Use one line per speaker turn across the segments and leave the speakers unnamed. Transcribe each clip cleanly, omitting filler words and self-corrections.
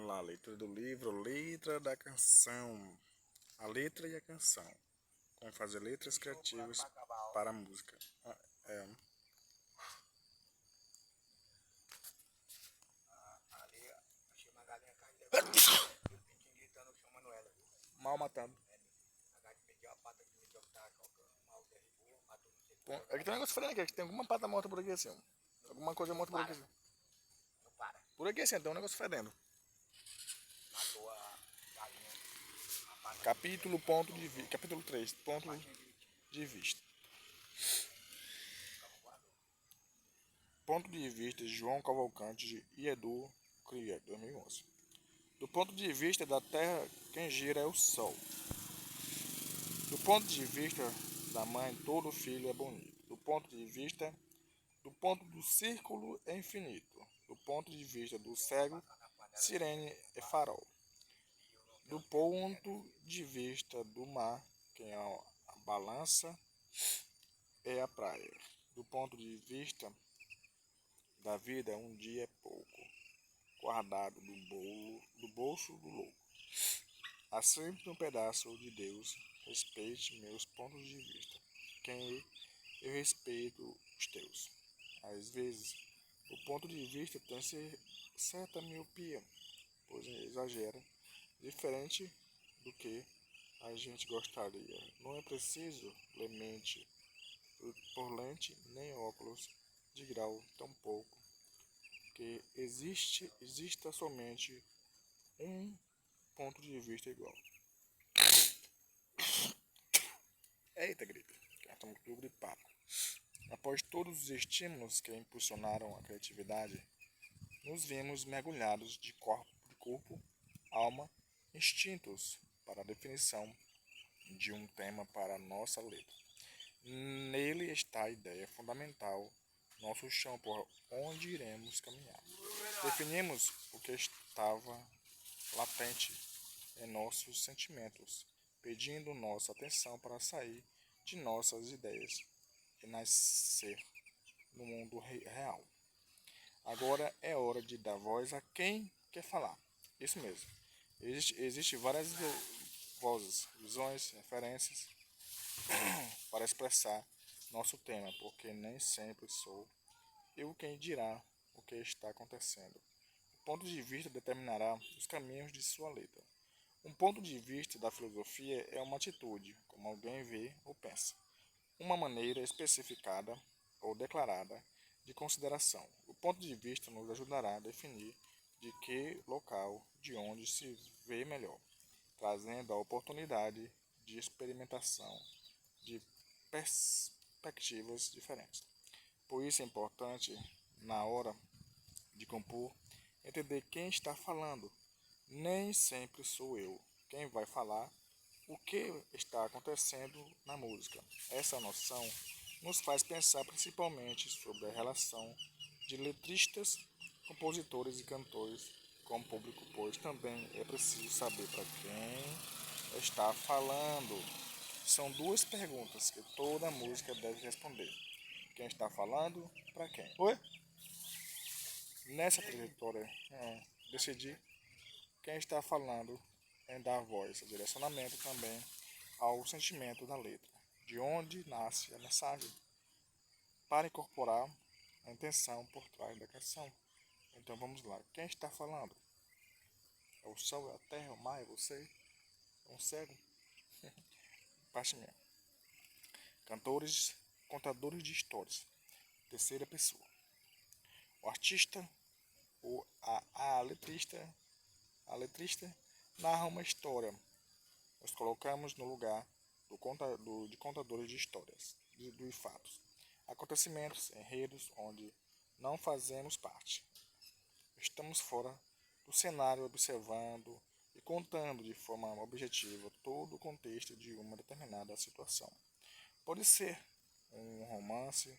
Vamos lá, leitura do livro, letra da canção. A letra e a canção. Como fazer letras criativas para a música. Mal matando. É que tem um negócio diferente aqui, é que tem alguma pata morta por aqui assim. Alguma coisa morta por aqui assim. Por aqui assim, tem um negócio fedendo. Capítulo 3, ponto de vista. Ponto de vista de João Cavalcante e Edu Krieger, 2011. Do ponto de vista da Terra, quem gira é o Sol. Do ponto de vista da mãe, todo filho é bonito. Do ponto do círculo é infinito. Do ponto de vista do cego, sirene é farol. Do ponto de vista do mar, quem é a balança é a praia. Do ponto de vista da vida, um dia é pouco, guardado do bolso do louco. Há sempre um pedaço de Deus, respeite meus pontos de vista. Quem eu respeito os teus. Às vezes, o ponto de vista tem certa miopia, pois exagera, diferente do que a gente gostaria. Não é preciso ler mente por lente, nem óculos de grau, tampouco que exista somente um ponto de vista igual. Eita, gripe, estamos tudo gripado. Após todos os estímulos que impulsionaram a criatividade, nos vimos mergulhados de corpo, alma, instintos para a definição de um tema para a nossa letra. Nele está a ideia fundamental, nosso chão por onde iremos caminhar. Definimos o que estava latente em nossos sentimentos, pedindo nossa atenção para sair de nossas ideias e nascer no mundo real. Agora é hora de dar voz a quem quer falar. Isso mesmo. Existem várias vozes, visões, referências para expressar nosso tema, porque nem sempre sou eu quem dirá o que está acontecendo. O ponto de vista determinará os caminhos de sua letra. Um ponto de vista da filosofia é uma atitude, como alguém vê ou pensa, uma maneira especificada ou declarada de consideração. O ponto de vista nos ajudará a definir de que local, de onde se vê melhor, trazendo a oportunidade de experimentação de perspectivas diferentes. Por isso é importante, na hora de compor, entender quem está falando. Nem sempre sou eu quem vai falar o que está acontecendo na música. Essa noção nos faz pensar principalmente sobre a relação de letristas, compositores e cantores com o público, pois também é preciso saber para quem está falando. São duas perguntas que toda música deve responder. Quem está falando, para quem? Oi? Nessa trajetória, decidi quem está falando em dar voz, direcionamento também ao sentimento da letra, de onde nasce a mensagem, para incorporar a intenção por trás da canção. Então vamos lá, quem está falando? É o sol, é a terra, é o mar, é você? É um cego? Parte minha. Cantores, contadores de histórias. Terceira pessoa. O artista ou a letrista narra uma história. Nós colocamos no lugar de contadores de histórias, de fatos. Acontecimentos, enredos onde não fazemos parte. Estamos fora do cenário observando e contando de forma objetiva todo o contexto de uma determinada situação. Pode ser um romance,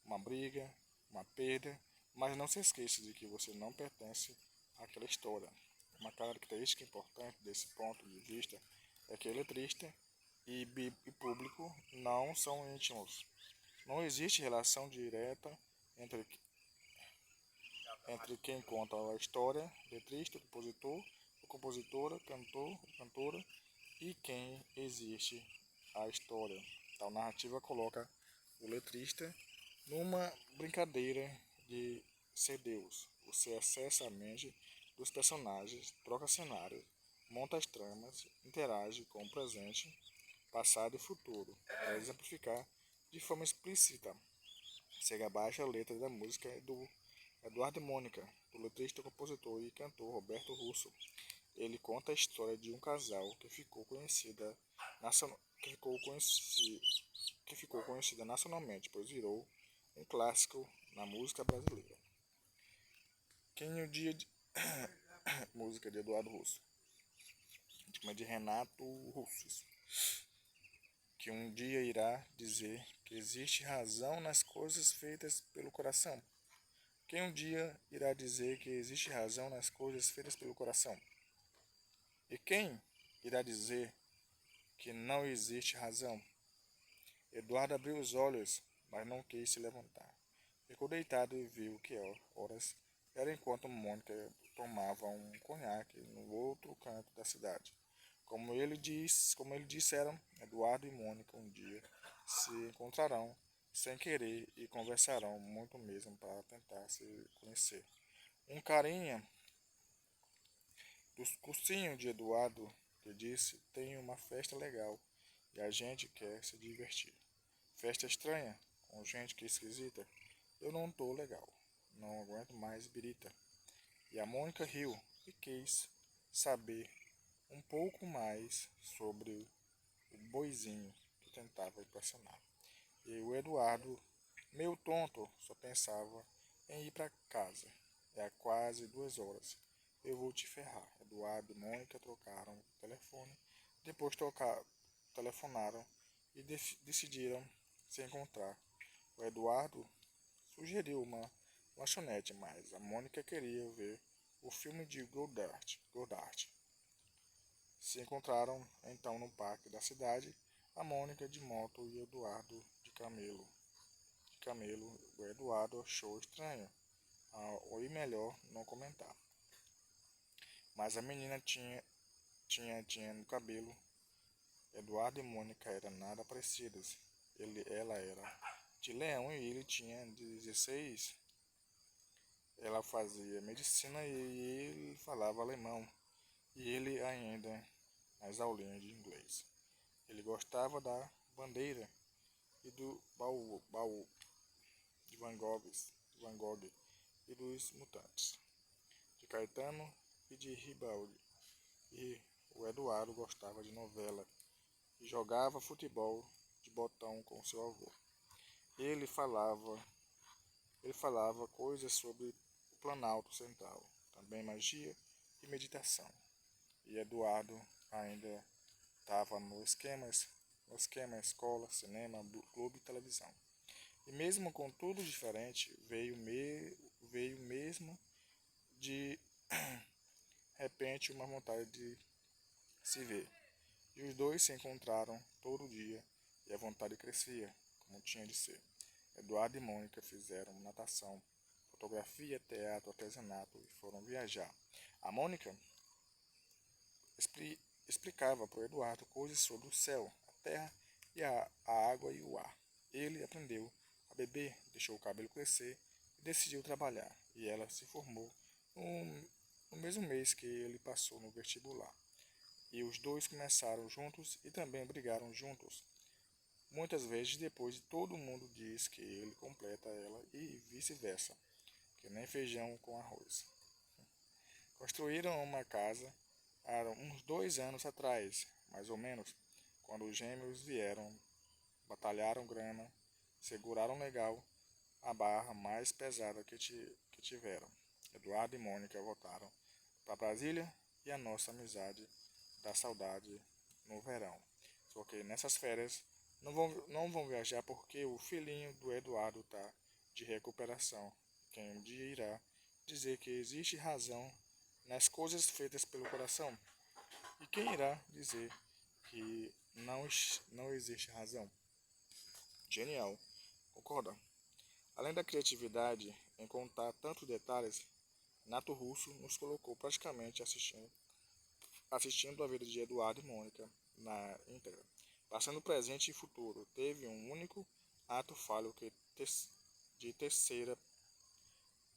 uma briga, uma perda, mas não se esqueça de que você não pertence àquela história. Uma característica importante desse ponto de vista é que letrista e público não são íntimos. Não existe relação direta entre entre quem conta a história, letrista, compositor, ou compositora, cantor, ou cantora, e quem existe a história. Tal narrativa coloca o letrista numa brincadeira de ser Deus. Você acessa a mente dos personagens, troca cenários, monta as tramas, interage com o presente, passado e futuro, para exemplificar de forma explícita. Segue abaixo a letra da música do Eduardo e Mônica, do letrista, compositor e cantor Roberto Russo. Ele conta a história de um casal que ficou conhecida nacionalmente, pois virou um clássico na música brasileira. Quem um dia de... música de Eduardo Russo, de Renato Russo, que um dia irá dizer que existe razão nas coisas feitas pelo coração. Quem um dia irá dizer que existe razão nas coisas feitas pelo coração? E quem irá dizer que não existe razão? Eduardo abriu os olhos, mas não quis se levantar. Ficou deitado e viu que horas era enquanto Mônica tomava um conhaque no outro canto da cidade. Como ele disseram, Eduardo e Mônica um dia se encontrarão sem querer e conversarão muito mesmo para tentar se conhecer. Um carinha do cursinho de Eduardo que disse: tem uma festa legal e a gente quer se divertir. Festa estranha, com gente que é esquisita. Eu não tô legal, não aguento mais birita. E a Mônica riu e quis saber um pouco mais sobre o boizinho que tentava impressionar. E o Eduardo, meio tonto, só pensava em ir para casa. É há quase 2 horas. Eu vou te ferrar. Eduardo e Mônica trocaram o telefone. Depois telefonaram e decidiram se encontrar. O Eduardo sugeriu uma lanchonete, mas a Mônica queria ver o filme de Godard. Se encontraram então no parque da cidade, a Mônica de moto e o Eduardo de camelo. O Eduardo achou estranho, ou melhor, não comentar. Mas a menina tinha no cabelo. Eduardo e Mônica eram nada parecidos. Ela era de Leão e ele tinha 16. Ela fazia medicina e ele falava alemão. E ele ainda nas aulinhas de inglês. Ele gostava da bandeira e do baú de Van Gogh e dos Mutantes, de Caetano e de Ribaldi. E o Eduardo gostava de novela e jogava futebol de botão com seu avô. Ele falava coisas sobre o Planalto Central, também magia e meditação. E Eduardo ainda estava no esquema escola, cinema, clube e televisão. E mesmo com tudo diferente, veio mesmo de repente uma vontade de se ver. E os dois se encontraram todo dia e a vontade crescia, como tinha de ser. Eduardo e Mônica fizeram natação, fotografia, teatro, artesanato e foram viajar. A Mônica explicava para o Eduardo coisas sobre o céu, a terra e a água e o ar. Ele aprendeu a beber, deixou o cabelo crescer e decidiu trabalhar. E ela se formou no mesmo mês que ele passou no vestibular. E os dois começaram juntos e também brigaram juntos. Muitas vezes depois todo mundo diz que ele completa ela e vice-versa, que nem feijão com arroz. Construíram uma casa há uns 2 anos atrás, mais ou menos, quando os gêmeos vieram, batalharam grana, seguraram legal a barra mais pesada que tiveram. Eduardo e Mônica voltaram para Brasília e a nossa amizade dá saudade no verão. Só que nessas férias não vão viajar porque o filhinho do Eduardo está de recuperação. Quem um dia irá dizer que existe razão nas coisas feitas pelo coração? E quem irá dizer que não existe razão? Genial, concorda? Além da criatividade em contar tantos detalhes, Nato Russo nos colocou praticamente assistindo a vida de Eduardo e Mônica na íntegra, passando presente e futuro. Teve um único ato falho de terceira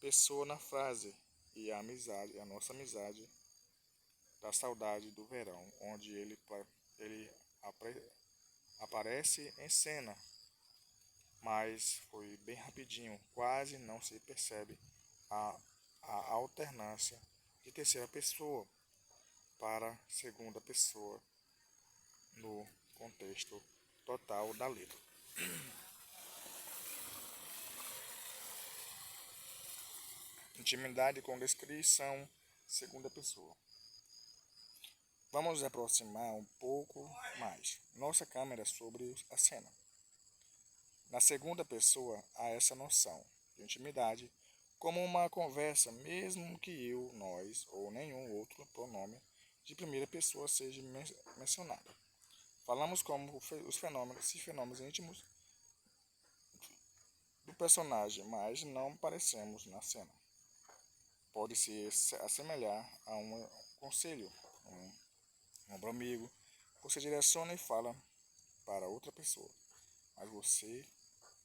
pessoa na frase e a amizade, a nossa amizade da saudade do verão, onde ele aparece em cena, mas foi bem rapidinho, quase não se percebe a, a alternância de terceira pessoa para segunda pessoa no contexto total da letra. Intimidade com descrição segunda pessoa. Vamos nos aproximar um pouco mais. Nossa câmera sobre a cena. Na segunda pessoa há essa noção de intimidade como uma conversa, mesmo que eu, nós ou nenhum outro pronome de primeira pessoa seja mencionado. Falamos como os fenômenos íntimos do personagem, mas não aparecemos na cena. Pode se assemelhar a um conselho, um ombro amigo. Você direciona e fala para outra pessoa, mas você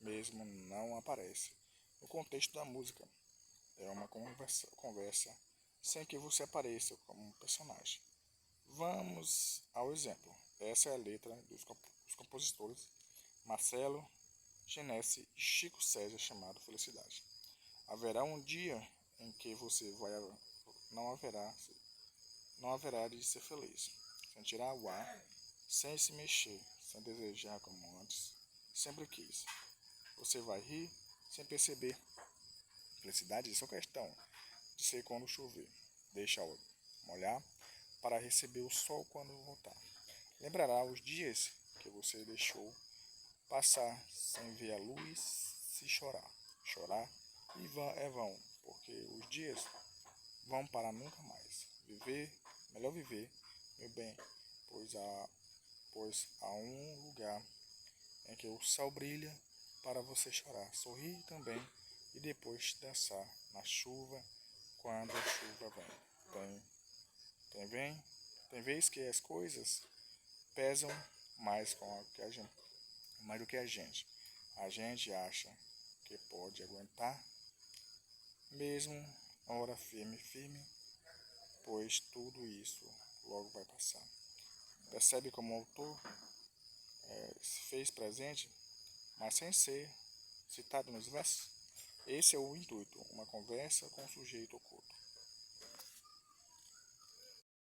mesmo não aparece. No contexto da música, é uma conversa sem que você apareça como um personagem. Vamos ao exemplo. Essa é a letra dos compositores Marcelo Genesse e Chico César, chamado Felicidade. Haverá um dia em que você não haverá, não haverá de ser feliz. Sentirá o ar sem se mexer, sem desejar como antes sempre quis. Você vai rir sem perceber. Felicidade é só questão de ser quando chover. Deixa molhar para receber o sol quando voltar. Lembrará os dias que você deixou passar sem ver a luz se chorar. Chorar é vão, porque os dias vão para nunca mais. Melhor viver, meu bem, pois há um lugar em que o sol brilha para você chorar, sorrir também e depois dançar na chuva quando a chuva vem. Tem vez que as coisas pesam mais do que a gente. A gente acha que pode aguentar, mesmo hora firme, pois tudo isso logo vai passar. Percebe como o autor se fez presente, mas sem ser citado nos versos? Esse é o intuito, uma conversa com o sujeito oculto.